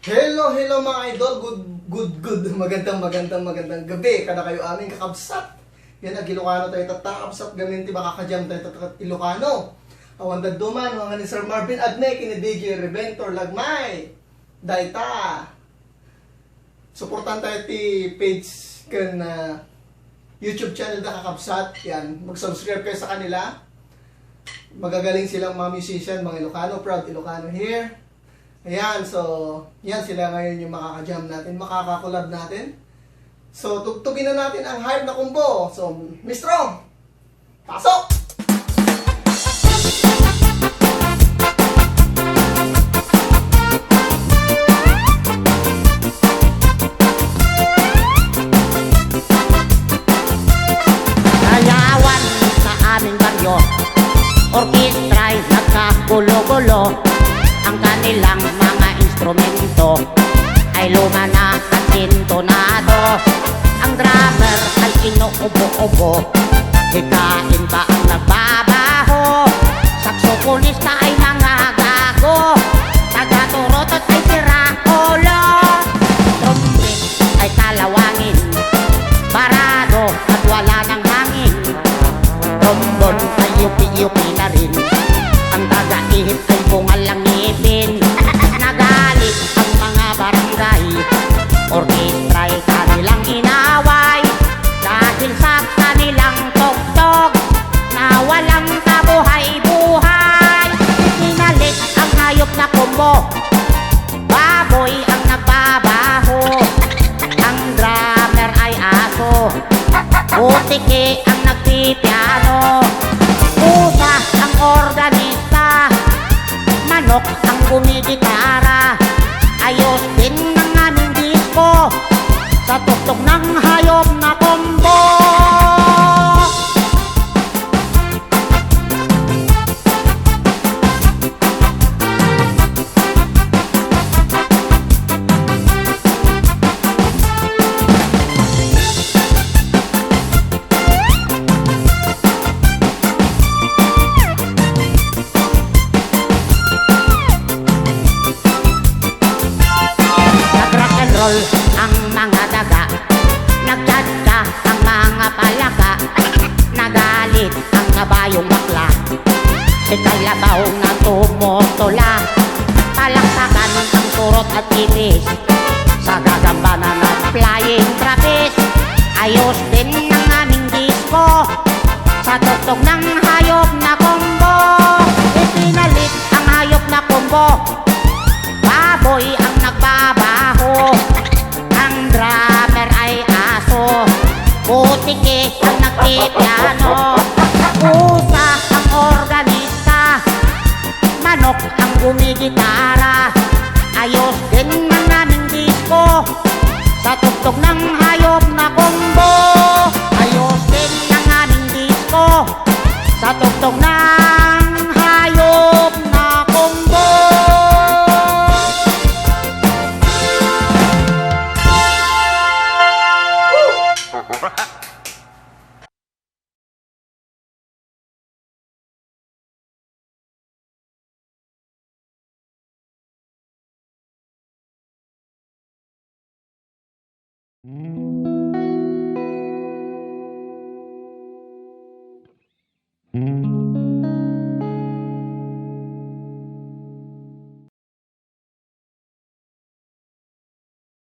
Hello, hello mga idol. Good. Magandang gabi. Kada kayo aming kakabsat. Yan ang Ilocano tayo tatakabsat. Gamin ti baka kajam tayo tatakabsat Ilocano. Awan duman, mga ni Sir Marvin Adne, kini DJ Reventor Lagmay. Daita. Suportan tayo ti page kan YouTube channel na kakabsat. Yan, mag-subscribe kayo sa kanila. Magagaling silang mga musician, mga Ilocano. Proud Ilocano here. Ayan, so, yan sila ngayon yung makaka-jam natin, makaka-collab natin. So, tugtugin na natin ang hype na combo. So, Mistro, pasok! Sayawan sa aming baryo, orkestra'y nagkagulo-gulo. Ang kanilang mga instrumento ay luma na at sintonado. Ang drummer ay inuubo-ubo, hikain ba ang nagbabaho? Saksoponista ay mga gago, taga-turotot ay sira-ulo. Trumpet ay kalawangin, parado at wala ng hangin. Trombon ay yupi-yupi na rin, ang taga-ihip ay bungal lang ngipin. Nagalit ang mga barangay, orkestra'y kanilang inaway. Dahil sa kanilang tugtog na walang kabuhay-buhay. Pinalit ang hayop na kumbo, baboy ang nagbabaho. Ang drummer ay aso, utiki ang nagpipiano. Pusa ang organista, manok ang gumigitara. Ayos din ang aming disco sa tugtog ng hayop na combo. Ang mga daga, nagdadda ang mga palaka. Nagalit ang kabayong bakla, si kalabaw na tumutula. Palakpakan ang turot at ibis, sa gagambanan at flying trapeze. Ayos din ang aming disco sa tugtog ng hayop na combo. Ipinalit ang hayop na combo, baboy ang nagbabaho. Ang drummer ay aso, utiki ang nagpipiano. Pusa ang organista, manok ang gumigitara. Ayos din ang aming disco sa tugtog ng hayop na combo. Ayos din ang aming disco sa tugtog ng hayop na combo.